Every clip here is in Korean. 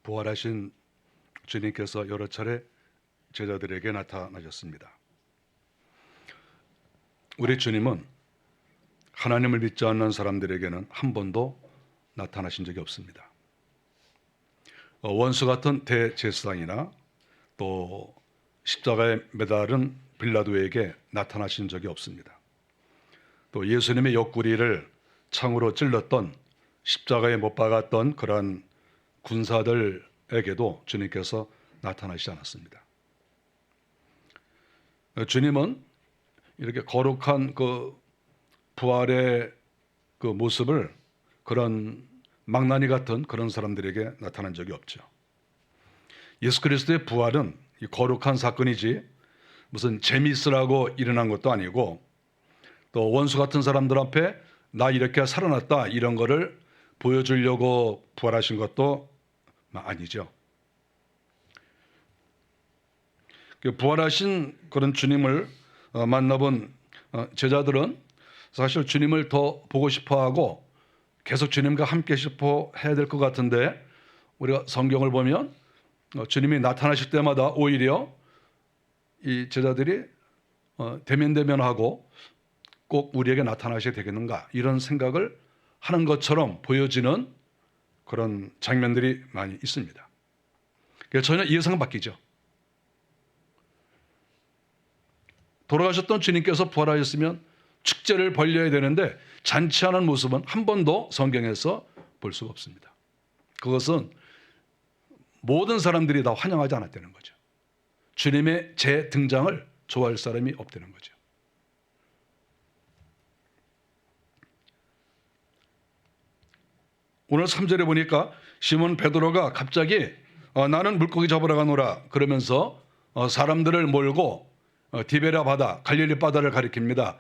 부활하신 주님께서 여러 차례 제자들에게 나타나셨습니다. 우리 주님은 하나님을 믿지 않는 사람들에게는 한 번도 나타나신 적이 없습니다. 원수 같은 대제사장이나 또 십자가에 매달은 빌라도에게 나타나신 적이 없습니다. 또 예수님의 옆구리를 창으로 찔렀던 십자가에 못 박았던 그러한 군사들에게도 주님께서 나타나시지 않았습니다. 주님은 이렇게 거룩한 그 부활의 그 모습을 그런 망나니 같은 그런 사람들에게 나타난 적이 없죠. 예수 그리스도의 부활은 거룩한 사건이지 무슨 재미있으라고 일어난 것도 아니고 또 원수 같은 사람들 앞에 나 이렇게 살아났다 이런 거를 보여주려고 부활하신 것도 아니죠. 부활하신 그런 주님을 만나본 제자들은 사실 주님을 더 보고 싶어하고 계속 주님과 함께 싶어 해야 될 것 같은데 우리가 성경을 보면 주님이 나타나실 때마다 오히려 이 제자들이 대면대면하고 꼭 우리에게 나타나셔야 되겠는가 이런 생각을 하는 것처럼 보여지는 그런 장면들이 많이 있습니다. 전혀 이해성은 바뀌죠. 돌아가셨던 주님께서 부활하셨으면 축제를 벌려야 되는데 잔치하는 모습은 한 번도 성경에서 볼 수가 없습니다. 그것은 모든 사람들이 다 환영하지 않았다는 거죠. 주님의 재등장을 좋아할 사람이 없다는 거죠. 오늘 3절에 보니까 시몬 베드로가 갑자기 나는 물고기 잡으러 가노라 그러면서 사람들을 몰고 디베랴 바다, 갈릴리 바다를 가리킵니다.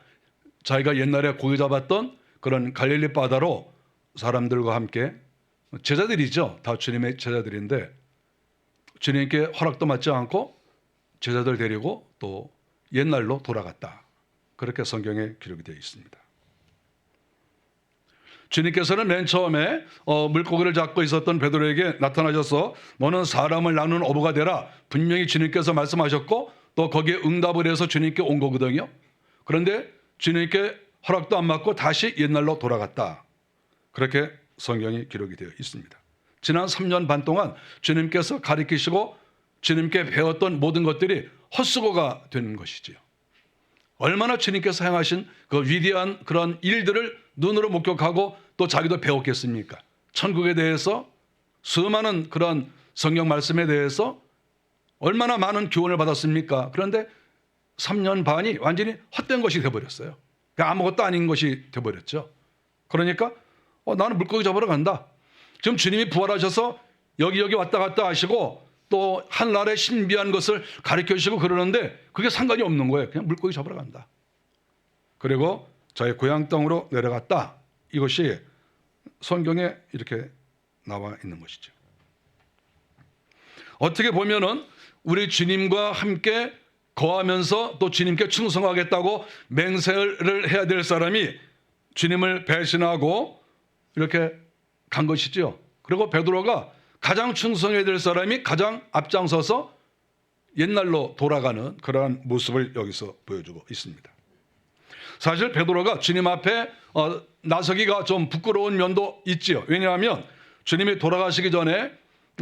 자기가 옛날에 고기 잡았던 그런 갈릴리 바다로 사람들과 함께 제자들이죠. 다 주님의 제자들인데 주님께 허락도 받지 않고 제자들 데리고 또 옛날로 돌아갔다. 그렇게 성경에 기록이 되어 있습니다. 주님께서는 맨 처음에 물고기를 잡고 있었던 베드로에게 나타나셔서 너는 사람을 나누는 어부가 되라. 분명히 주님께서 말씀하셨고 또 거기에 응답을 해서 주님께 온 거거든요. 그런데 주님께 허락도 안 받고 다시 옛날로 돌아갔다. 그렇게 성경이 기록이 되어 있습니다. 지난 3년 반 동안 주님께서 가르치시고 주님께 배웠던 모든 것들이 헛수고가 되는 것이지요. 얼마나 주님께서 행하신 그 위대한 그런 일들을 눈으로 목격하고 또 자기도 배웠겠습니까? 천국에 대해서 수많은 그런 성경 말씀에 대해서 얼마나 많은 교훈을 받았습니까? 그런데 3년 반이 완전히 헛된 것이 되어버렸어요. 아무것도 아닌 것이 되어버렸죠. 그러니까 나는 물고기 잡으러 간다. 지금 주님이 부활하셔서 여기 왔다 갔다 하시고 또 한날의 신비한 것을 가르쳐 주시고 그러는데 그게 상관이 없는 거예요. 그냥 물고기 잡으러 간다. 그리고 자기 고향 땅으로 내려갔다. 이것이 성경에 이렇게 나와 있는 것이죠. 어떻게 보면은 우리 주님과 함께 거하면서 또 주님께 충성하겠다고 맹세를 해야 될 사람이 주님을 배신하고 이렇게 간 것이죠. 그리고 베드로가 가장 충성해야 될 사람이 가장 앞장서서 옛날로 돌아가는 그러한 모습을 여기서 보여주고 있습니다. 사실 베드로가 주님 앞에 나서기가 좀 부끄러운 면도 있지요. 왜냐하면 주님이 돌아가시기 전에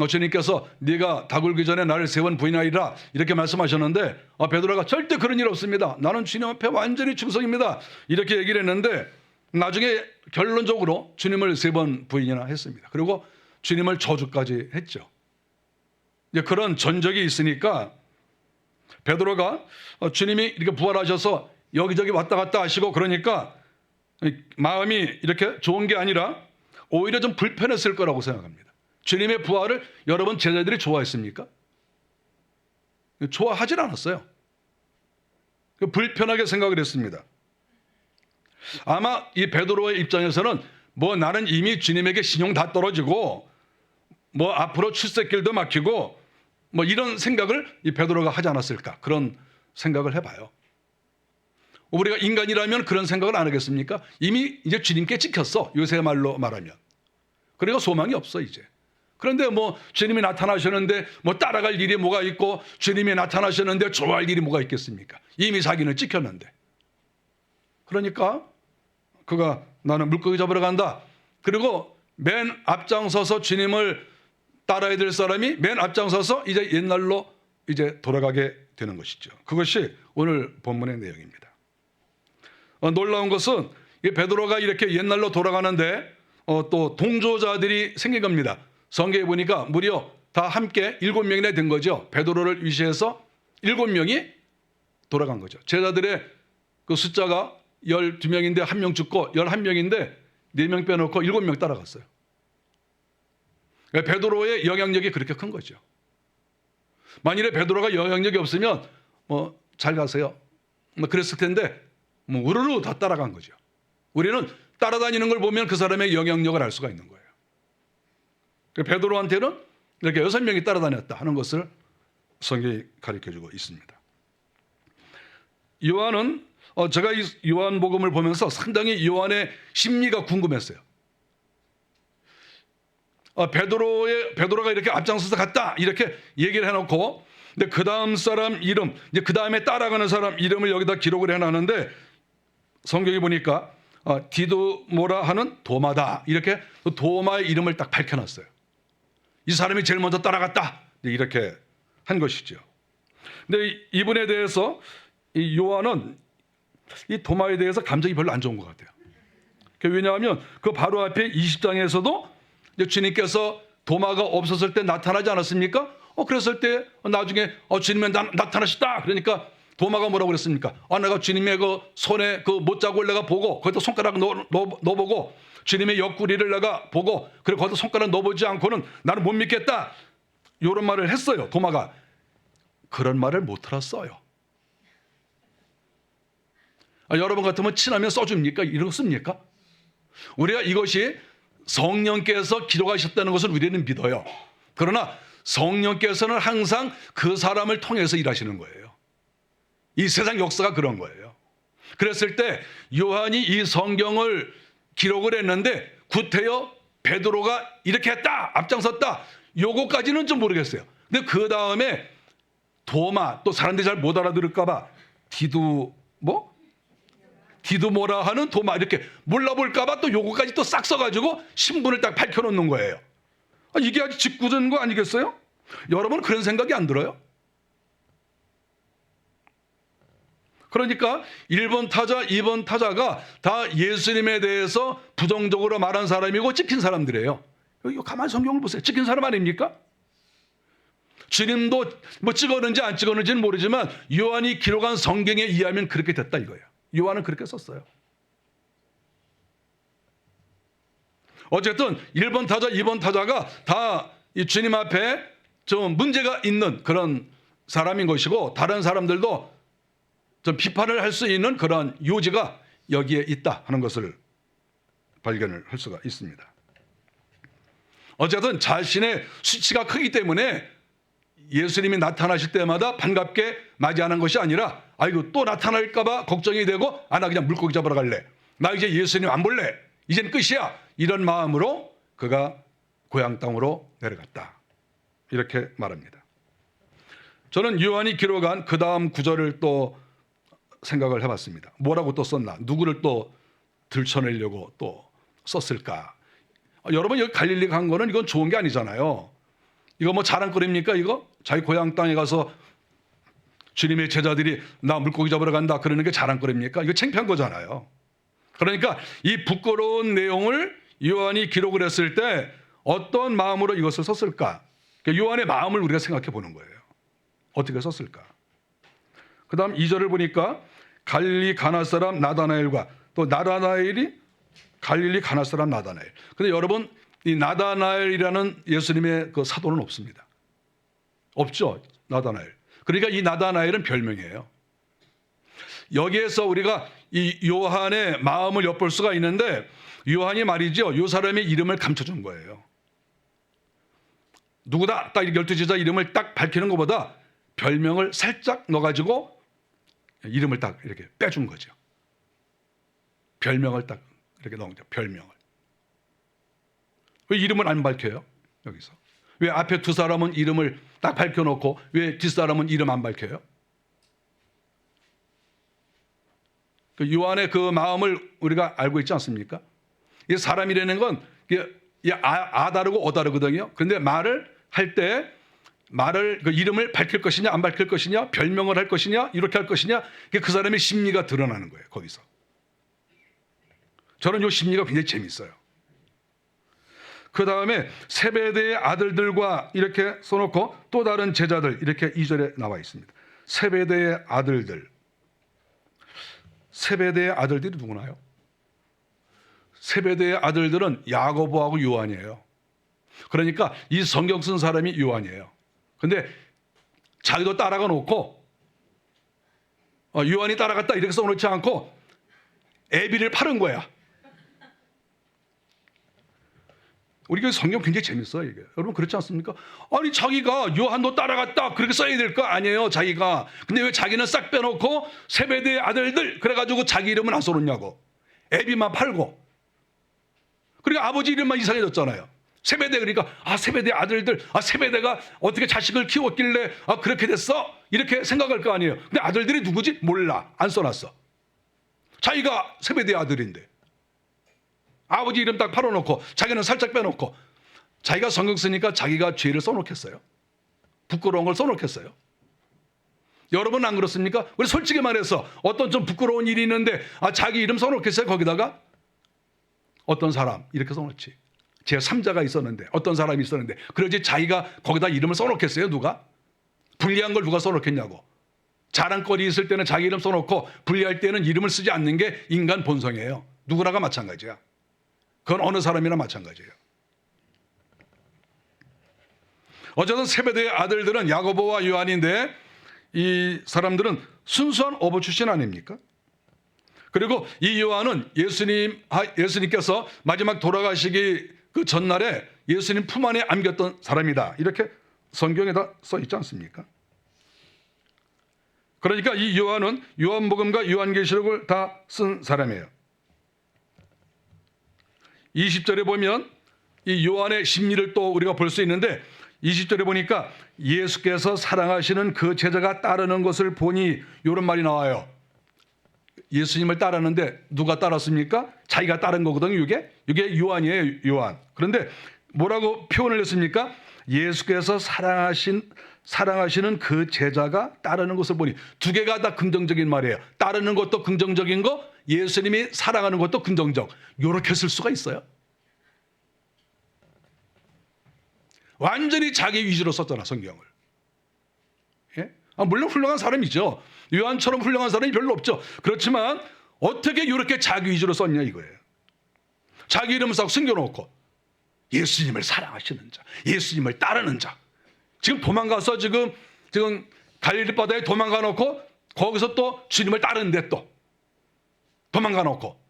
주님께서 네가 다 굴기 전에 나를 3번 부인하리라 이렇게 말씀하셨는데 베드로가 절대 그런 일 없습니다. 나는 주님 앞에 완전히 충성입니다. 이렇게 얘기를 했는데 나중에 결론적으로 주님을 3번 부인이나 했습니다. 그리고 주님을 저주까지 했죠. 이제 그런 전적이 있으니까 베드로가 주님이 이렇게 부활하셔서 여기저기 왔다 갔다 하시고 그러니까 마음이 이렇게 좋은 게 아니라 오히려 좀 불편했을 거라고 생각합니다. 주님의 부활을 여러분 제자들이 좋아했습니까? 좋아하진 않았어요. 불편하게 생각을 했습니다. 아마 이 베드로의 입장에서는 나는 이미 주님에게 신용 다 떨어지고 앞으로 출세길도 막히고 이런 생각을 이 베드로가 하지 않았을까 그런 생각을 해봐요. 우리가 인간이라면 그런 생각을 안 하겠습니까? 이미 이제 주님께 찍혔어. 요새 말로 말하면. 그러니까 소망이 없어 이제. 그런데 뭐 주님이 나타나셨는데 뭐 따라갈 일이 뭐가 있고 주님이 나타나셨는데 좋아할 일이 뭐가 있겠습니까? 이미 자기는 찍혔는데. 그러니까 그가 나는 물고기 잡으러 간다. 그리고 맨 앞장서서 주님을 따라야 될 사람이 맨 앞장서서 이제 옛날로 이제 돌아가게 되는 것이죠. 그것이 오늘 본문의 내용입니다. 놀라운 것은 이 베드로가 이렇게 옛날로 돌아가는데 또 동조자들이 생긴 겁니다. 성경에 보니까 무려 다 함께 7명이나 된 거죠. 베드로를 위시해서 7명이 돌아간 거죠. 제자들의 그 숫자가 12명인데 1명 죽고 11명인데 4명 빼놓고 7명 따라갔어요. 베드로의 영향력이 그렇게 큰 거죠. 만일에 베드로가 영향력이 없으면 뭐 잘 가세요 뭐 그랬을 텐데 뭐 우르르 다 따라간 거죠. 우리는 따라다니는 걸 보면 그 사람의 영향력을 알 수가 있는 거예요. 베드로한테는 이렇게 6명이 따라다녔다 하는 것을 성경이 가르쳐주고 있습니다. 요한은 제가 이 요한복음을 보면서 상당히 요한의 심리가 궁금했어요. 베드로가 이렇게 앞장서서 갔다 이렇게 얘기를 해놓고, 근데 그 다음 사람 이름, 이제 그 다음에 따라가는 사람 이름을 여기다 기록을 해놨는데 성경이 보니까 디두모라 하는 도마다 이렇게 도마의 이름을 딱 밝혀놨어요. 이 사람이 제일 먼저 따라갔다 이렇게 한 것이죠. 근데 이분에 대해서 이 요한은 이 도마에 대해서 감정이 별로 안 좋은 것 같아요. 왜냐하면 그 바로 앞에 20장에서도 주님께서 도마가 없었을 때 나타나지 않았습니까? 그랬을 때 나중에 주님이 나타나셨다. 그러니까 도마가 뭐라고 그랬습니까? 내가 주님의 그 손에 그 못자국을 내가 보고 거기다 손가락 넣어보고 주님의 옆구리를 내가 보고 그리고 거기다 손가락 넣어보지 않고는 나는 못 믿겠다. 이런 말을 했어요. 도마가. 그런 말을 못 들었어요. 여러분 같으면 친하면 써줍니까? 이렇습니까? 우리가 이것이 성령께서 기록하셨다는 것을 우리는 믿어요. 그러나 성령께서는 항상 그 사람을 통해서 일하시는 거예요. 이 세상 역사가 그런 거예요. 그랬을 때 요한이 이 성경을 기록을 했는데 구태여 베드로가 이렇게 했다, 앞장섰다, 요거까지는 좀 모르겠어요. 근데 그 다음에 도마, 또 사람들이 잘 못 알아들을까 봐 디두모라 하는 도마 이렇게 몰라볼까 봐 또 요거까지 또 싹 써가지고 신분을 딱 밝혀놓는 거예요. 이게 아주 짓궂은 거 아니겠어요? 여러분 그런 생각이 안 들어요? 그러니까 1번 타자, 2번 타자가 다 예수님에 대해서 부정적으로 말한 사람이고 찍힌 사람들이에요. 이거 가만히 성경을 보세요. 찍힌 사람 아닙니까? 주님도 뭐 찍었는지 안 찍었는지는 모르지만 요한이 기록한 성경에 의하면 그렇게 됐다 이거예요. 요한은 그렇게 썼어요. 어쨌든 1번 타자, 2번 타자가 다 이 주님 앞에 좀 문제가 있는 그런 사람인 것이고 다른 사람들도 좀 비판을 할 수 있는 그런 요지가 여기에 있다 하는 것을 발견을 할 수가 있습니다. 어쨌든 자신의 수치가 크기 때문에 예수님이 나타나실 때마다 반갑게 맞이하는 것이 아니라 아이고 또 나타날까 봐 걱정이 되고 나 그냥 물고기 잡으러 갈래. 나 이제 예수님 안 볼래. 이젠 끝이야. 이런 마음으로 그가 고향 땅으로 내려갔다. 이렇게 말합니다. 저는 요한이 기록한 그 다음 구절을 또 생각을 해봤습니다. 뭐라고 또 썼나? 누구를 또 들춰내려고 또 썼을까? 여러분 여기 갈릴리 간 거는 이건 좋은 게 아니잖아요. 이거 뭐 자랑거리입니까 이거? 자기 고향 땅에 가서 주님의 제자들이 나 물고기 잡으러 간다 그러는 게 자랑거리입니까? 이거 창피한 거잖아요. 그러니까 이 부끄러운 내용을 요한이 기록을 했을 때 어떤 마음으로 이것을 썼을까? 요한의 마음을 우리가 생각해 보는 거예요. 어떻게 썼을까? 그 다음 2절을 보니까 갈릴리 가나 사람 나다나엘과 또 나다나엘이 갈릴리 가나 사람 나다나엘. 근데 여러분 이 나다나엘이라는 예수님의 그 사도는 없습니다. 없죠. 나다나엘. 그러니까 이 나다나엘은 별명이에요. 여기에서 우리가 이 요한의 마음을 엿볼 수가 있는데 요한이 말이죠. 이 사람의 이름을 감춰준 거예요. 누구다 딱 12제자 이름을 딱 밝히는 것보다 별명을 살짝 넣어가지고 이름을 딱 이렇게 빼준 거죠. 별명을 딱 이렇게 넣은 거죠. 별명을. 왜 이름을 안 밝혀요? 여기서. 왜 앞에 두 사람은 이름을 딱 밝혀놓고 왜 뒷사람은 이름 안 밝혀요? 그 요한의 그 마음을 우리가 알고 있지 않습니까? 이 사람이라는 건 다르고 다르거든요. 그런데 말을 할 때 그 이름을 밝힐 것이냐 안 밝힐 것이냐, 별명을 할 것이냐, 이렇게 할 것이냐, 그 사람의 심리가 드러나는 거예요. 거기서. 저는 이 심리가 굉장히 재밌어요. 그 다음에 세베대의 아들들과 이렇게 써놓고 또 다른 제자들, 이렇게 2절에 나와 있습니다. 세베대의 아들들. 세베대의 아들들이 누구나요? 세베대의 아들들은 야고보하고 요한이에요. 그러니까 이 성경 쓴 사람이 요한이에요. 근데 자기도 따라가 놓고 요한이 따라갔다 이렇게 써놓지 않고 애비를 파는 거야. 우리가 성경 굉장히 재밌어요, 이게. 여러분 그렇지 않습니까? 아니 자기가 요한도 따라갔다 그렇게 써야 될 거 아니에요, 자기가. 근데 왜 자기는 싹 빼놓고 세베대의 아들들 그래가지고 자기 이름은 안 써놓냐고. 애비만 팔고. 그리고 아버지 이름만 이상해졌잖아요. 세베대, 그러니까 세베대 아들들, 세베대가 어떻게 자식을 키웠길래 그렇게 됐어? 이렇게 생각할 거 아니에요. 근데 아들들이 누구지? 몰라. 안 써놨어. 자기가 세베대 아들인데 아버지 이름 딱 팔아놓고 자기는 살짝 빼놓고. 자기가 성경 쓰니까 자기가 죄를 써놓겠어요? 부끄러운 걸 써놓겠어요? 여러분 안 그렇습니까? 우리 솔직히 말해서 어떤 좀 부끄러운 일이 있는데 자기 이름 써놓겠어요? 거기다가 어떤 사람 이렇게 써놓지. 제 3자가 있었는데 어떤 사람이 있었는데 그러지 자기가 거기다 이름을 써놓겠어요? 누가? 불리한 걸 누가 써놓겠냐고. 자랑거리 있을 때는 자기 이름 써놓고 불리할 때는 이름을 쓰지 않는 게 인간 본성이에요. 누구나가 마찬가지야. 그건 어느 사람이나 마찬가지예요. 어쨌든 세베대의 아들들은 야고보와 요한인데 이 사람들은 순수한 어부 출신 아닙니까? 그리고 이 요한은 예수님께서 마지막 돌아가시기 그 전날에 예수님 품 안에 안겼던 사람이다. 이렇게 성경에다 써 있지 않습니까? 그러니까 이 요한은 요한복음과 요한계시록을 다 쓴 사람이에요. 20절에 보면 이 요한의 심리를 또 우리가 볼 수 있는데 20절에 보니까 예수께서 사랑하시는 그 제자가 따르는 것을 보니 이런 말이 나와요. 예수님을 따르는데 누가 따랐습니까? 자기가 따른 거거든요. 이게 요한이에요. 요한. 그런데 뭐라고 표현을 했습니까? 예수께서 사랑하시는 그 제자가 따르는 것을 보니. 두 개가 다 긍정적인 말이에요. 따르는 것도 긍정적인 거, 예수님이 사랑하는 것도 긍정적. 이렇게 쓸 수가 있어요. 완전히 자기 위주로 썼잖아, 성경을. 예? 물론 훌륭한 사람이죠. 요한처럼 훌륭한 사람이 별로 없죠. 그렇지만 어떻게 이렇게 자기 위주로 썼냐 이거예요. 자기 이름을 싹 숨겨놓고 예수님을 사랑하시는 자, 예수님을 따르는 자. 지금 도망가서 지금 갈릴리 바다에 도망가 놓고 거기서 또 주님을 따르는데 또 도망가 놓고.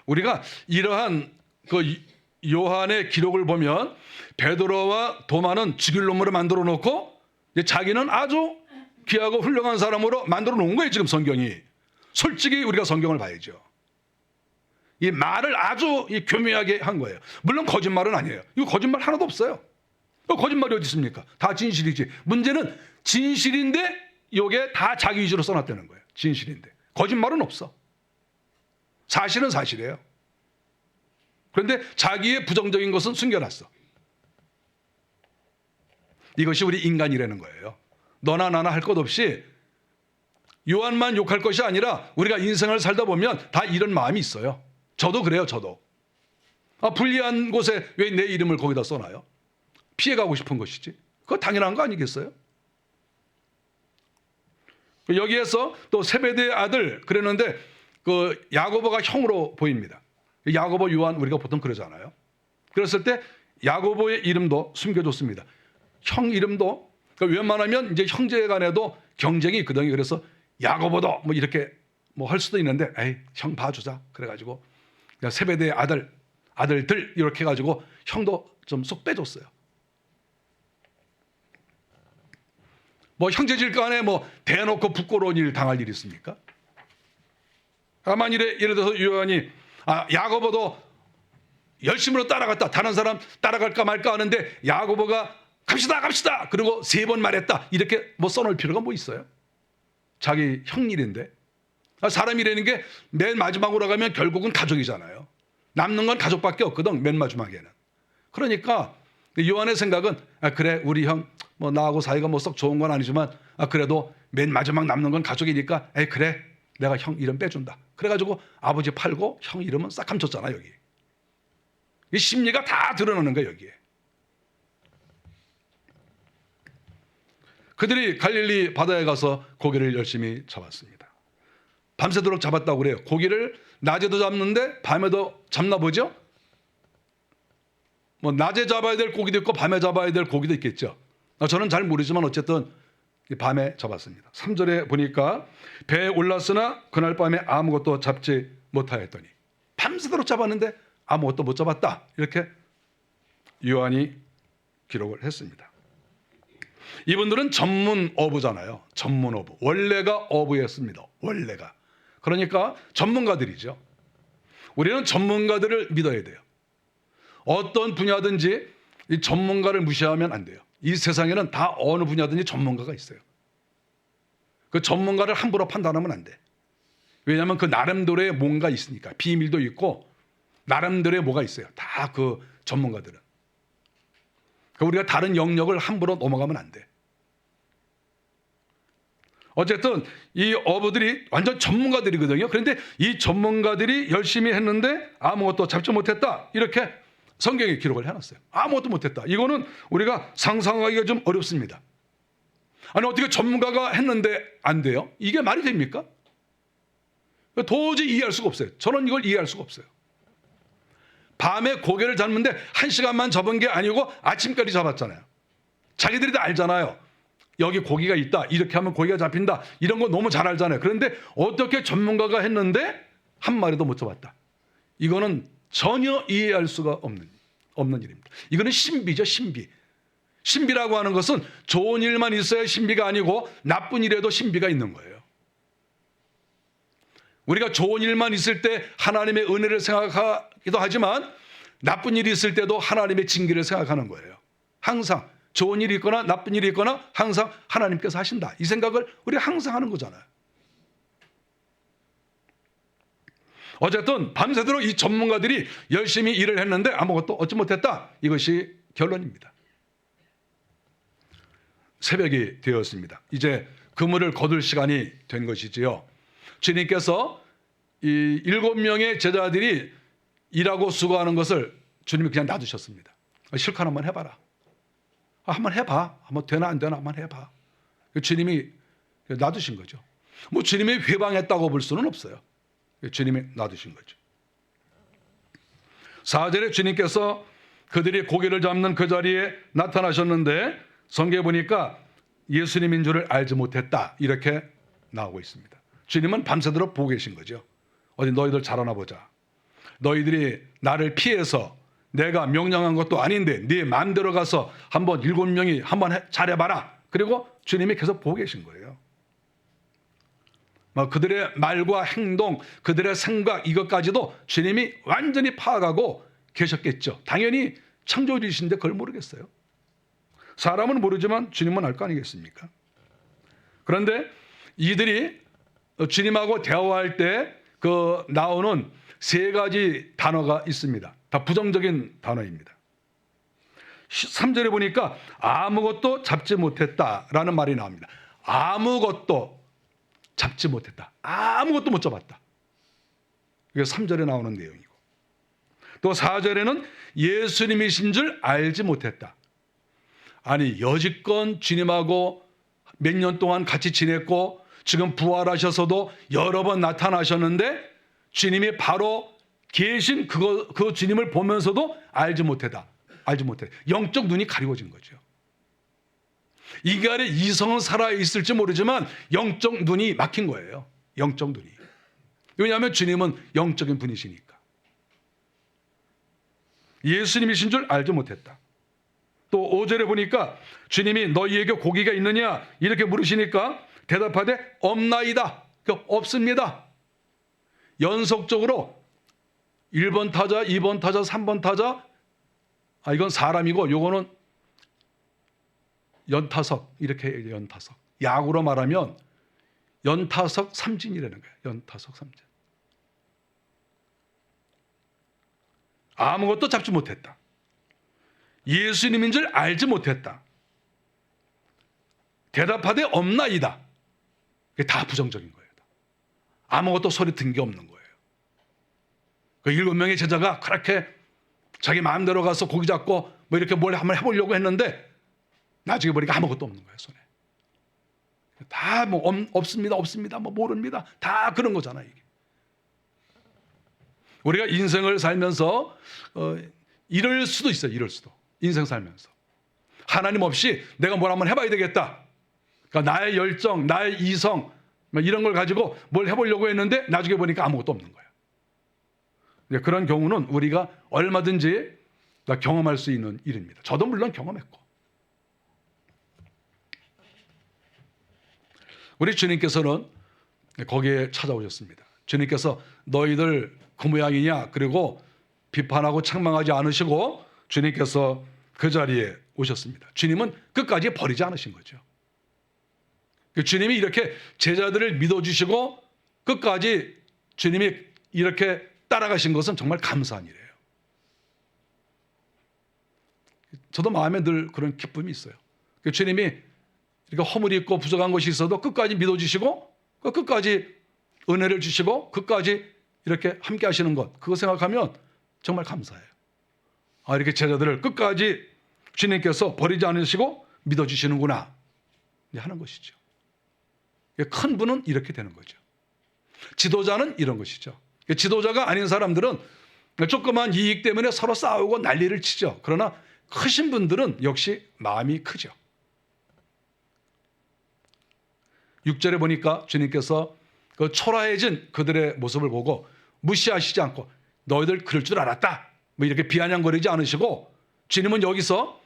우리가 이러한 그 요한의 기록을 보면 베드로와 도마는 죽일 놈으로 만들어 놓고 자기는 아주 귀하고 훌륭한 사람으로 만들어 놓은 거예요. 지금 성경이. 솔직히 우리가 성경을 봐야죠. 이 말을 아주 교묘하게 한 거예요. 물론 거짓말은 아니에요. 이거 거짓말 하나도 없어요. 거짓말이 어디 있습니까? 다 진실이지. 문제는 진실인데 이게 다 자기 위주로 써놨다는 거예요. 진실인데. 거짓말은 없어. 사실은 사실이에요. 그런데 자기의 부정적인 것은 숨겨놨어. 이것이 우리 인간이라는 거예요. 너나 나나 할 것 없이 요한만 욕할 것이 아니라 우리가 인생을 살다 보면 다 이런 마음이 있어요. 저도 그래요. 저도. 불리한 곳에 왜 내 이름을 거기다 써놔요? 피해가고 싶은 것이지. 그거 당연한 거 아니겠어요? 여기에서 또 세베대의 아들 그랬는데 그 야고보가 형으로 보입니다. 야고보, 요한 우리가 보통 그러잖아요. 그랬을 때 야고보의 이름도 숨겨줬습니다. 형 이름도 그러니까 웬만하면 이제 형제간에도 경쟁이 있거든요. 그래서 야고보도 뭐 이렇게 뭐 할 수도 있는데, 에이 형 봐주자. 그래가지고 세베대의 아들들 이렇게 해가지고 형도 좀 쏙 빼줬어요. 뭐 형제질간에 뭐 대놓고 부끄러운 일 당할 일 있습니까? 만일에 예를 들어서 요한이 야고보도 열심으로 따라갔다. 다른 사람 따라갈까 말까 하는데 야고보가 갑시다. 그리고 3번 말했다. 이렇게 뭐 써놓을 필요가 뭐 있어요? 자기 형 일인데. 사람이라는 게 맨 마지막으로 가면 결국은 가족이잖아요. 남는 건 가족밖에 없거든. 맨 마지막에는. 그러니까 요한의 생각은 그래 우리 형 뭐 나하고 사이가 뭐 썩 좋은 건 아니지만 그래도 맨 마지막 남는 건 가족이니까 그래 내가 형 이름 빼준다. 그래가지고 아버지 팔고 형 이름은 싹 감췄잖아 여기. 이 심리가 다 드러나는 거야 여기에. 그들이 갈릴리 바다에 가서 고기를 열심히 잡았습니다. 밤새도록 잡았다고 그래요. 고기를 낮에도 잡는데 밤에도 잡나 보죠? 뭐 낮에 잡아야 될 고기도 있고 밤에 잡아야 될 고기도 있겠죠. 저는 잘 모르지만 어쨌든 밤에 잡았습니다. 3절에 보니까 배에 올랐으나 그날 밤에 아무것도 잡지 못하였더니 밤새도록 잡았는데 아무것도 못 잡았다. 이렇게 요한이 기록을 했습니다. 이분들은 전문 어부잖아요. 전문 어부. 원래가 어부였습니다. 원래가. 그러니까 전문가들이죠. 우리는 전문가들을 믿어야 돼요. 어떤 분야든지 이 전문가를 무시하면 안 돼요. 이 세상에는 다 어느 분야든지 전문가가 있어요. 그 전문가를 함부로 판단하면 안 돼. 왜냐하면 그 나름대로의 뭔가 있으니까. 비밀도 있고 나름대로의 뭐가 있어요. 다 그 전문가들은. 우리가 다른 영역을 함부로 넘어가면 안 돼. 어쨌든 이 어부들이 완전 전문가들이거든요. 그런데 이 전문가들이 열심히 했는데 아무것도 잡지 못했다. 이렇게 성경에 기록을 해놨어요. 아무것도 못했다. 이거는 우리가 상상하기가 좀 어렵습니다. 아니 어떻게 전문가가 했는데 안 돼요? 이게 말이 됩니까? 도저히 이해할 수가 없어요. 저는 이걸 이해할 수가 없어요. 밤에 고개를 잡는데 1시간만 잡은 게 아니고 아침까지 잡았잖아요. 자기들이 다 알잖아요. 여기 고기가 있다. 이렇게 하면 고기가 잡힌다. 이런 거 너무 잘 알잖아요. 그런데 어떻게 전문가가 했는데 한 마리도 못 잡았다. 이거는 전혀 이해할 수가 없는 일입니다. 이거는 신비죠. 신비. 신비라고 하는 것은 좋은 일만 있어야 신비가 아니고 나쁜 일에도 신비가 있는 거예요. 우리가 좋은 일만 있을 때 하나님의 은혜를 생각하기도 하지만 나쁜 일이 있을 때도 하나님의 징계를 생각하는 거예요. 항상 좋은 일이 있거나 나쁜 일이 있거나 항상 하나님께서 하신다. 이 생각을 우리가 항상 하는 거잖아요. 어쨌든 밤새도록 이 전문가들이 열심히 일을 했는데 아무것도 얻지 못했다. 이것이 결론입니다. 새벽이 되었습니다. 이제 그물을 거둘 시간이 된 것이지요. 주님께서 이 7명의 제자들이 일하고 수고하는 것을 주님이 그냥 놔두셨습니다. 실컷 한번 해봐라. 한번 해봐. 한번 되나 안 되나 한번 해봐. 주님이 놔두신 거죠. 뭐 주님이 회방했다고 볼 수는 없어요. 주님이 놔두신 거죠. 4절에 주님께서 그들이 고기를 잡는 그 자리에 나타나셨는데 성경에 보니까 예수님인 줄을 알지 못했다. 이렇게 나오고 있습니다. 주님은 밤새도록 보고 계신 거죠. 어디 너희들 잘하나 보자. 너희들이 나를 피해서 내가 명령한 것도 아닌데 네 마음대로 가서 한번 7명이 한번 잘해봐라. 그리고 주님이 계속 보고 계신 거예요. 그들의 말과 행동, 그들의 생각 이것까지도 주님이 완전히 파악하고 계셨겠죠. 당연히 창조주이신데 그걸 모르겠어요. 사람은 모르지만 주님은 알 거 아니겠습니까? 그런데 이들이 주님하고 대화할 때 그 나오는 3가지 단어가 있습니다. 다 부정적인 단어입니다. 3절에 보니까 아무것도 잡지 못했다라는 말이 나옵니다. 아무것도 잡지 못했다. 아무것도 못 잡았다. 이게 3절에 나오는 내용이고. 또 4절에는 예수님이신 줄 알지 못했다. 아니 여지껏 주님하고 몇 년 동안 같이 지냈고 지금 부활하셔서도 여러 번 나타나셨는데 주님이 바로 계신 그 주님을 보면서도 알지 못했다. 알지 못해. 영적 눈이 가리워진 거죠. 이게 안에 이성은 살아있을지 모르지만 영적 눈이 막힌 거예요. 영적 눈이. 왜냐하면 주님은 영적인 분이시니까. 예수님이신 줄 알지 못했다. 또 5절에 보니까 주님이 너희에게 고기가 있느냐 이렇게 물으시니까 대답하되 없나이다. 없습니다. 연속적으로 1번 타자, 2번 타자, 3번 타자, 이건 사람이고 요거는 연타석, 이렇게 얘기해요. 연타석. 야구로 말하면 연타석 삼진이라는 거예요. 연타석 삼진. 아무것도 잡지 못했다. 예수님인 줄 알지 못했다. 대답하되 없나이다. 그게 다 부정적인 거예요. 아무것도 소리 든 게 없는 거예요. 그 7명의 제자가 그렇게 자기 마음대로 가서 고기 잡고 뭐 이렇게 뭘 한번 해보려고 했는데 나중에 보니까 아무것도 없는 거예요, 손에. 다 뭐 없습니다, 없습니다, 뭐 모릅니다. 다 그런 거잖아요, 이게. 우리가 인생을 살면서 이럴 수도 있어요, 이럴 수도. 인생 살면서. 하나님 없이 내가 뭘 한번 해봐야 되겠다. 그러니까 나의 열정, 나의 이성, 이런 걸 가지고 뭘 해보려고 했는데 나중에 보니까 아무것도 없는 거예요. 그런 경우는 우리가 얼마든지 경험할 수 있는 일입니다. 저도 물론 경험했고. 우리 주님께서는 거기에 찾아오셨습니다. 주님께서 너희들 그 모양이냐? 그리고 비판하고 책망하지 않으시고 주님께서 그 자리에 오셨습니다. 주님은 끝까지 버리지 않으신 거죠. 주님이 이렇게 제자들을 믿어주시고 끝까지 주님이 이렇게 따라가신 것은 정말 감사한 일이에요. 저도 마음에 늘 그런 기쁨이 있어요. 주님이 이렇게 허물이 있고 부족한 것이 있어도 끝까지 믿어주시고 끝까지 은혜를 주시고 끝까지 이렇게 함께 하시는 것, 그거 생각하면 정말 감사해요. 이렇게 제자들을 끝까지 주님께서 버리지 않으시고 믿어주시는구나 하는 것이죠. 큰 분은 이렇게 되는 거죠. 지도자는 이런 것이죠. 지도자가 아닌 사람들은 조그만 이익 때문에 서로 싸우고 난리를 치죠. 그러나 크신 분들은 역시 마음이 크죠. 6절에 보니까 주님께서 그 초라해진 그들의 모습을 보고 무시하시지 않고 너희들 그럴 줄 알았다, 뭐 이렇게 비아냥거리지 않으시고, 주님은 여기서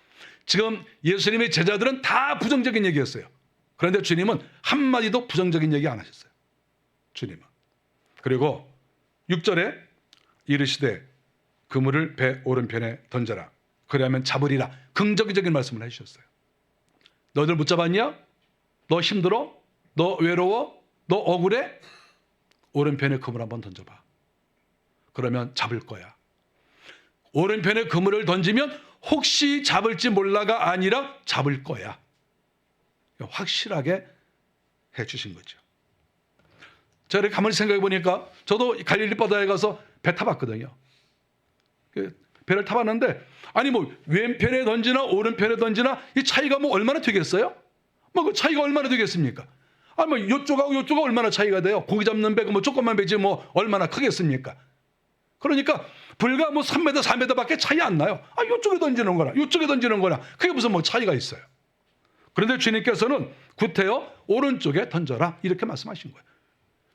지금 예수님의 제자들은 다 부정적인 얘기였어요. 그런데 주님은 한마디도 부정적인 얘기 안 하셨어요. 주님은. 그리고 6절에 이르시되 그물을 배 오른편에 던져라. 그리하면 잡으리라. 긍정적인 말씀을 해주셨어요. 너희들 못 잡았냐? 너 힘들어? 너 외로워? 너 억울해? 오른편에 그물 한번 던져봐. 그러면 잡을 거야. 오른편에 그물을 던지면 혹시 잡을지 몰라가 아니라 잡을 거야. 확실하게 해주신 거죠. 제가 이렇게 가만히 생각해 보니까 저도 갈릴리 바다에 가서 배 타봤거든요. 배를 타봤는데 아니 뭐 왼편에 던지나 오른편에 던지나 이 차이가 뭐 얼마나 되겠어요? 뭐 그 차이가 얼마나 되겠습니까? 아니 뭐 이쪽하고 이쪽하고 얼마나 차이가 돼요? 고기 잡는 배가 뭐 조금만 배지 뭐 얼마나 크겠습니까? 그러니까 불과 뭐 3m, 4m밖에 차이 안 나요. 이쪽에 던지는 거나 이쪽에 던지는 거나 그게 무슨 뭐 차이가 있어요. 그런데 주님께서는 구태여 오른쪽에 던져라 이렇게 말씀하신 거예요.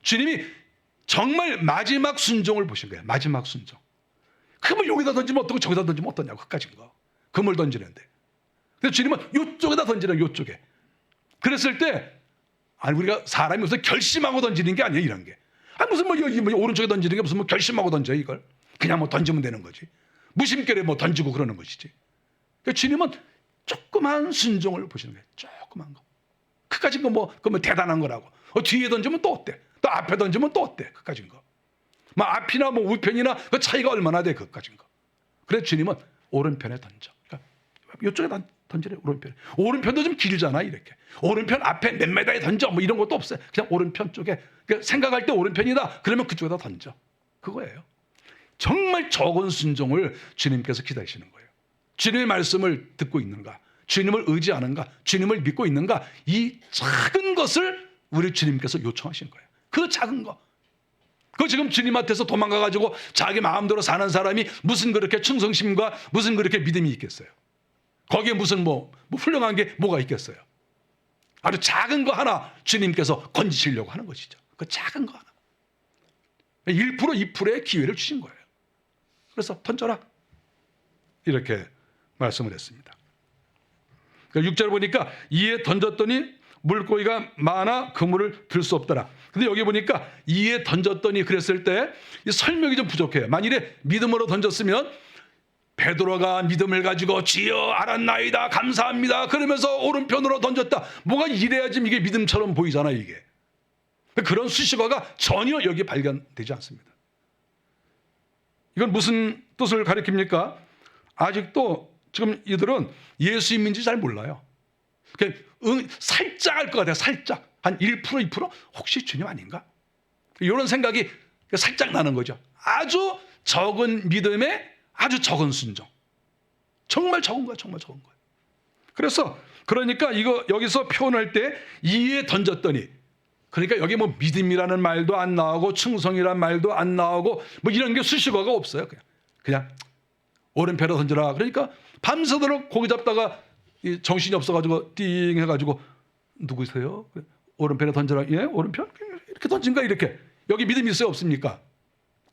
주님이 정말 마지막 순종을 보신 거예요. 마지막 순종. 그물 여기다 던지면 어떻고 저기다 던지면 어떠냐고 그까진 거. 그물 던지는데. 근데 주님은 이쪽에다 던지는 이쪽에. 그랬을 때 우리가 사람이 무슨 결심하고 던지는 게 아니에요. 이런 게. 무슨 뭐 오른쪽에 던지는 게 무슨 뭐 결심하고 던져 이걸. 그냥 뭐 던지면 되는 거지. 무심결에 뭐 던지고 그러는 것이지. 그러니까 주님은 조그만 순종을 보시는 거예요. 조그만 거. 그까진 거 뭐 대단한 거라고. 뒤에 던지면 또 어때? 또 앞에 던지면 또 어때? 그까진 거. 뭐 앞이나 뭐 우편이나 그 차이가 얼마나 돼? 그까진 거. 그래서 주님은 오른편에 던져. 그러니까 이쪽에 던지래 오른편에. 오른편도 좀 길잖아 이렇게. 오른편 앞에 몇 메다에 던져 뭐 이런 것도 없어요. 그냥 오른편 쪽에. 그러니까 생각할 때 오른편이다. 그러면 그쪽에다 던져. 그거예요. 정말 적은 순종을 주님께서 기다리시는 거예요. 주님의 말씀을 듣고 있는가? 주님을 의지하는가? 주님을 믿고 있는가? 이 작은 것을 우리 주님께서 요청하신 거예요. 그 작은 거. 그 지금 주님한테서 도망가가지고 자기 마음대로 사는 사람이 무슨 그렇게 충성심과 무슨 그렇게 믿음이 있겠어요? 거기에 무슨 뭐 훌륭한 게 뭐가 있겠어요? 아주 작은 거 하나 주님께서 건지시려고 하는 것이죠. 그 작은 거 하나. 1%, 2%의 기회를 주신 거예요. 그래서 던져라. 이렇게 말씀을 했습니다. 6절 보니까 이에 던졌더니 물고기가 많아 그물을 들 수 없더라. 근데 여기 보니까 이에 던졌더니 그랬을 때 이 설명이 좀 부족해요. 만일에 믿음으로 던졌으면 베드로가 믿음을 가지고 주여 알았나이다 감사합니다 그러면서 오른편으로 던졌다. 뭐가 이래야지 이게 믿음처럼 보이잖아 이게. 그런 수식어가 전혀 여기 발견되지 않습니다. 이건 무슨 뜻을 가리킵니까? 아직도 지금 이들은 예수님인지 잘 몰라요. 살짝 알 것 같아요. 살짝. 한 1%, 2%? 혹시 주님 아닌가? 이런 생각이 살짝 나는 거죠. 아주 적은 믿음에 아주 적은 순종. 정말 적은 거예요. 정말 적은 거예요. 그래서 그러니까 이거 여기서 표현할 때 이에 던졌더니 그러니까 여기 뭐 믿음이라는 말도 안 나오고 충성이라는 말도 안 나오고 뭐 이런 게 수식어가 없어요. 그냥 오른편에 던져라. 그러니까 밤새도록 고기 잡다가 정신이 없어가지고 띵 해가지고 누구세요? 오른편에 던져라. 예? 오른편? 이렇게 던진가 이렇게. 여기 믿음이 있어요? 없습니까?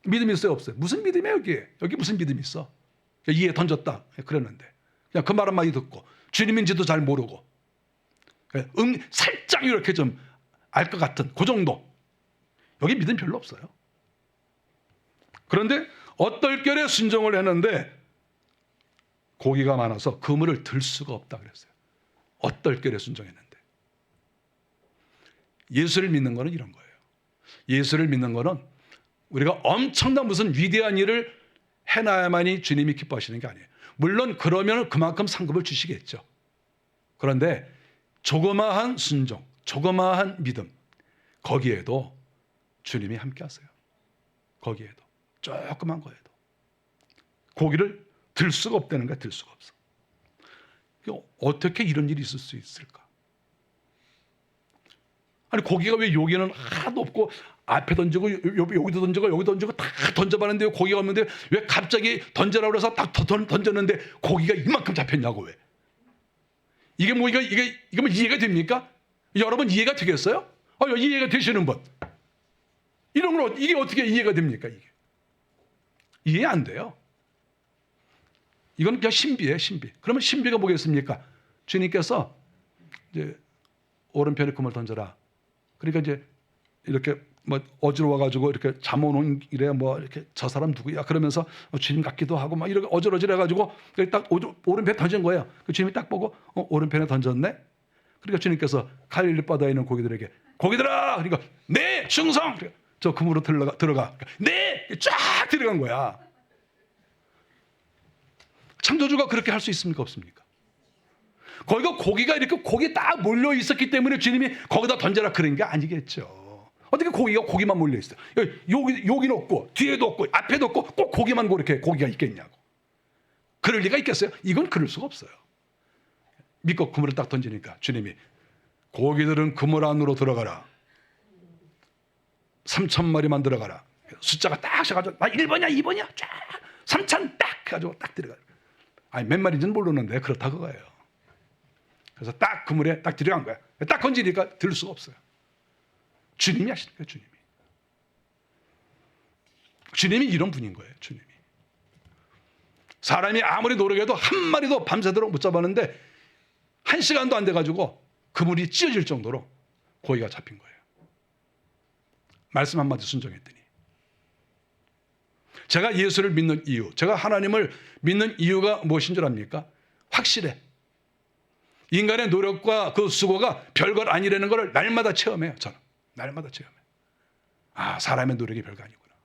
믿음이 있어요? 없어요? 무슨 믿음이에요 여기에? 여기 무슨 믿음이 있어? 이에 던졌다. 그랬는데 그냥 그 말 한마디 듣고 주님인지도 잘 모르고 살짝 이렇게 좀 알 것 같은 그 정도. 여기 믿음 별로 없어요. 그런데 어떨결에 순종을 했는데 고기가 많아서 그물을 들 수가 없다 그랬어요. 어떨결에 순종했는데. 예수를 믿는 거는 이런 거예요. 예수를 믿는 거는 우리가 엄청난 무슨 위대한 일을 해놔야만이 주님이 기뻐하시는 게 아니에요. 물론 그러면 그만큼 상급을 주시겠죠. 그런데 조그마한 순종, 조그마한 믿음, 거기에도 주님이 함께 하세요. 거기에도. 조그만 거에도. 고기를 들 수가 없다는 거야. 들 수가 없어. 어떻게 이런 일이 있을 수 있을까? 아니 고기가 왜 여기는 하나도 없고 앞에 던지고 여기도 던지고 여기 던지고 다 던져봤는데 고기가 없는데 왜 갑자기 던져라 그래서 딱 던졌는데 고기가 이만큼 잡혔냐고 왜? 이게 뭐 이게 뭐 이해가 됩니까? 여러분 이해가 되겠어요? 이해가 되시는 분? 이런 건 이게 어떻게 이해가 됩니까? 이게 이해 안 돼요. 이건 그냥 신비예요, 신비. 그러면 신비가 뭐겠습니까? 주님께서 이제 오른편에 금을 던져라. 그러니까 이제 이렇게 뭐 어지러워가지고 이렇게 잠오는 이래 뭐 이렇게 저 사람 누구야? 그러면서 주님 같기도 하고 막 이렇게 어질어질해가지고 딱 오른편에 던진 거예요. 그 주님이 딱 보고 오른편에 던졌네. 그러니까 주님께서 갈릴리 바다에 있는 고기들에게 고기들아, 그러니까 네 충성. 저 금으로 들어가. 네, 쫙 들어간 거야. 창조주가 그렇게 할 수 있습니까? 없습니까? 거기가 고기가 이렇게 고기 딱 몰려 있었기 때문에 주님이 거기다 던져라 그런 게 아니겠죠. 어떻게 고기만 몰려 있어요? 여기는 없고 뒤에도 없고 앞에도 없고 꼭 고기만 그렇게 고기가 있겠냐고. 그럴 리가 있겠어요? 이건 그럴 수가 없어요. 믿고 그물을 딱 던지니까 주님이 고기들은 그물 안으로 들어가라. 3,000마리만 들어가라. 숫자가 딱 셔가지고 1번이야 2번이야 쫙 3,000 딱 해가지고 딱 들어가요. 아니 몇 마리인지는 모르는데 그렇다 그거예요. 그래서 딱 그물에 딱 들어간 거야. 딱 건지니까 들 수가 없어요. 주님이 하시는 거예요. 주님이 이런 분인 거예요. 주님이. 사람이 아무리 노력해도 한 마리도 밤새도록 못 잡았는데 1시간도 안 돼가지고 그물이 찢어질 정도로 고기가 잡힌 거예요. 말씀 한마디 순종했더니. 제가 예수를 믿는 이유, 제가 하나님을 믿는 이유가 무엇인 줄 압니까? 확실해. 인간의 노력과 그 수고가 별것 아니라는 걸 날마다 체험해요. 저는 날마다 체험해요. 사람의 노력이 별거 아니구나.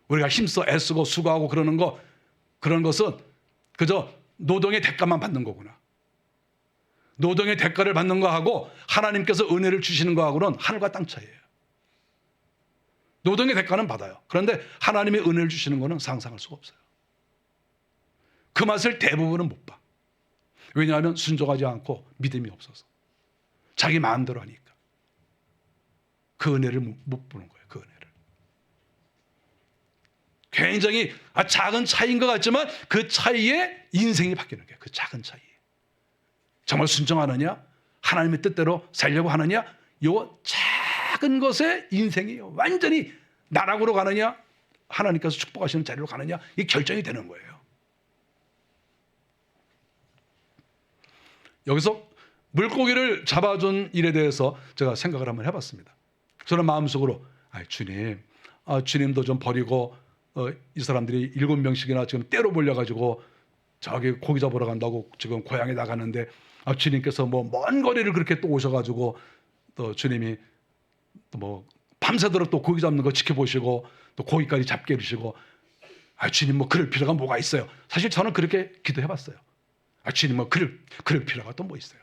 우리가 힘써 애쓰고 수고하고 그런 것은 그저 노동의 대가만 받는 거구나. 노동의 대가를 받는 거하고 하나님께서 은혜를 주시는 거하고는 하늘과 땅 차이예요. 노동의 대가는 받아요. 그런데 하나님의 은혜를 주시는 거는 상상할 수가 없어요. 그 맛을 대부분은 못 봐. 왜냐하면 순종하지 않고 믿음이 없어서. 자기 마음대로 하니까. 그 은혜를 못 보는 거예요. 그 은혜를. 굉장히 작은 차이인 것 같지만 그 차이에 인생이 바뀌는 거예요. 그 작은 차이에. 정말 순종하느냐? 하나님의 뜻대로 살려고 하느냐? 요 작은 것에 인생이 완전히 나락으로 가느냐? 하나님께서 축복하시는 자리로 가느냐? 이게 결정이 되는 거예요. 여기서 물고기를 잡아준 일에 대해서 제가 생각을 한번 해봤습니다. 저는 마음속으로 주님, 주님도 좀 버리고 이 사람들이 7명씩이나 지금 때로 몰려가지고 저기 고기 잡으러 간다고 지금 고향에 나가는데 주님께서 뭐 먼 거리를 그렇게 또 오셔가지고 또 주님이 또 뭐 밤새도록 또 고기 잡는 거 지켜보시고 또 고기까지 잡게 해주시고 주님 뭐 그럴 필요가 뭐가 있어요. 사실 저는 그렇게 기도해봤어요. 주님 뭐 그럴 필요가 또 뭐 있어요.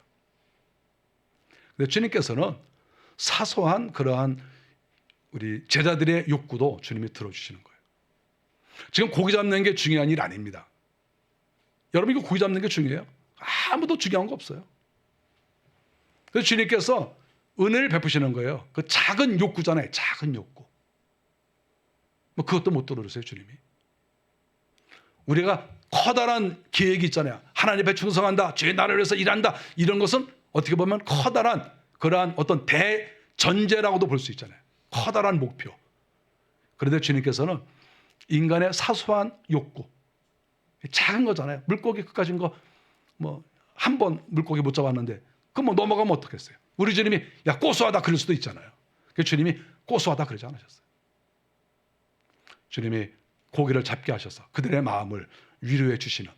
근데 주님께서는 사소한 그러한 우리 제자들의 욕구도 주님이 들어주시는 거예요. 지금 고기 잡는 게 중요한 일 아닙니다. 여러분 이거 고기 잡는 게 중요해요? 아무도 중요한 거 없어요. 그래서 주님께서 은혜를 베푸시는 거예요. 그 작은 욕구잖아요. 작은 욕구. 뭐 그것도 못 들어주세요, 주님이. 우리가 커다란 계획이 있잖아요. 하나님 앞에 충성한다. 주의 나라를 위해서 일한다. 이런 것은 어떻게 보면 커다란 그러한 어떤 대전제라고도 볼 수 있잖아요. 커다란 목표. 그런데 주님께서는 인간의 사소한 욕구, 작은 거잖아요. 물고기 그까진 거 뭐 한 번 물고기 못 잡았는데 그 뭐 넘어가면 어떻겠어요? 우리 주님이 야 고소하다 그럴 수도 있잖아요. 그 주님이 고소하다 그러지 않으셨어요. 주님이 고기를 잡게 하셔서 그들의 마음을 위로해 주시는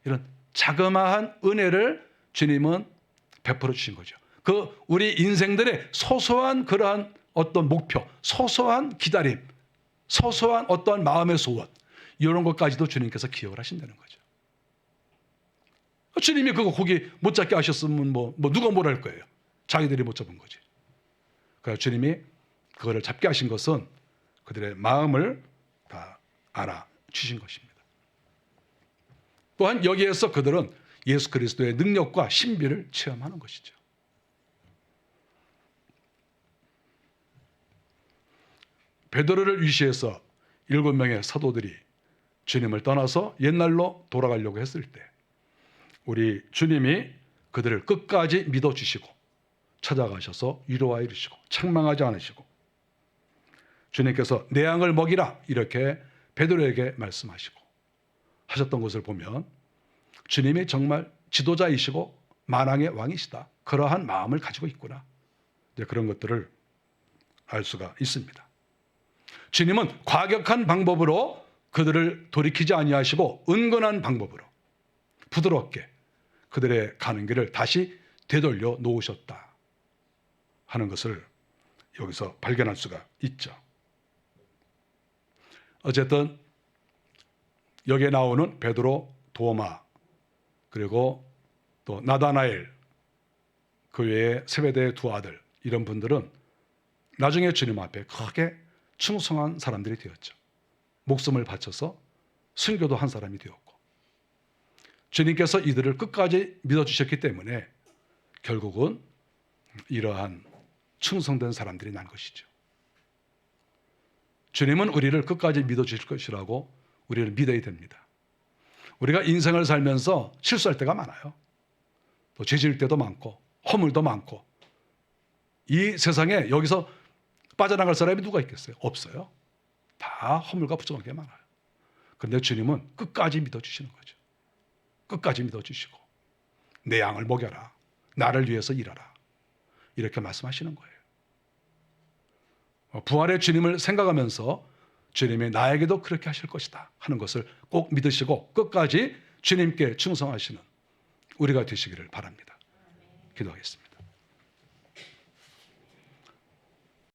이런 자그마한 은혜를 주님은 베풀어 주신 거죠. 그 우리 인생들의 소소한 그러한 어떤 목표, 소소한 기다림, 소소한 어떠한 마음의 소원 이런 것까지도 주님께서 기억을 하신다는 거죠. 주님이 그거 고기 못 잡게 하셨으면 뭐 누가 뭘 할 거예요. 자기들이 못 잡은 거지. 그래서 주님이 그거를 잡게 하신 것은 그들의 마음을 다 알아주신 것입니다. 또한 여기에서 그들은 예수 그리스도의 능력과 신비를 체험하는 것이죠. 베드로를 위시해서 7명의 사도들이 주님을 떠나서 옛날로 돌아가려고 했을 때 우리 주님이 그들을 끝까지 믿어주시고 찾아가셔서 위로하여 이르시고 책망하지 않으시고 주님께서 내 양을 먹이라 이렇게 베드로에게 말씀하시고 하셨던 것을 보면 주님이 정말 지도자이시고 만왕의 왕이시다. 그러한 마음을 가지고 있구나. 이제 그런 것들을 알 수가 있습니다. 주님은 과격한 방법으로 그들을 돌이키지 아니하시고 은근한 방법으로 부드럽게 그들의 가는 길을 다시 되돌려 놓으셨다 하는 것을 여기서 발견할 수가 있죠. 어쨌든 여기에 나오는 베드로, 도마 그리고 또 나다나엘 그 외에 세베대의 두 아들 이런 분들은 나중에 주님 앞에 크게 충성한 사람들이 되었죠. 목숨을 바쳐서 순교도 한 사람이 되었고 주님께서 이들을 끝까지 믿어주셨기 때문에 결국은 이러한 충성된 사람들이 난 것이죠. 주님은 우리를 끝까지 믿어주실 것이라고 우리를 믿어야 됩니다. 우리가 인생을 살면서 실수할 때가 많아요. 또 죄질 때도 많고 허물도 많고 이 세상에 여기서 빠져나갈 사람이 누가 있겠어요? 없어요. 다 허물과 부정한 게 많아요. 그런데 주님은 끝까지 믿어주시는 거죠. 끝까지 믿어주시고 내 양을 먹여라. 나를 위해서 일하라. 이렇게 말씀하시는 거예요. 부활의 주님을 생각하면서 주님이 나에게도 그렇게 하실 것이다 하는 것을 꼭 믿으시고 끝까지 주님께 충성하시는 우리가 되시기를 바랍니다. 기도하겠습니다.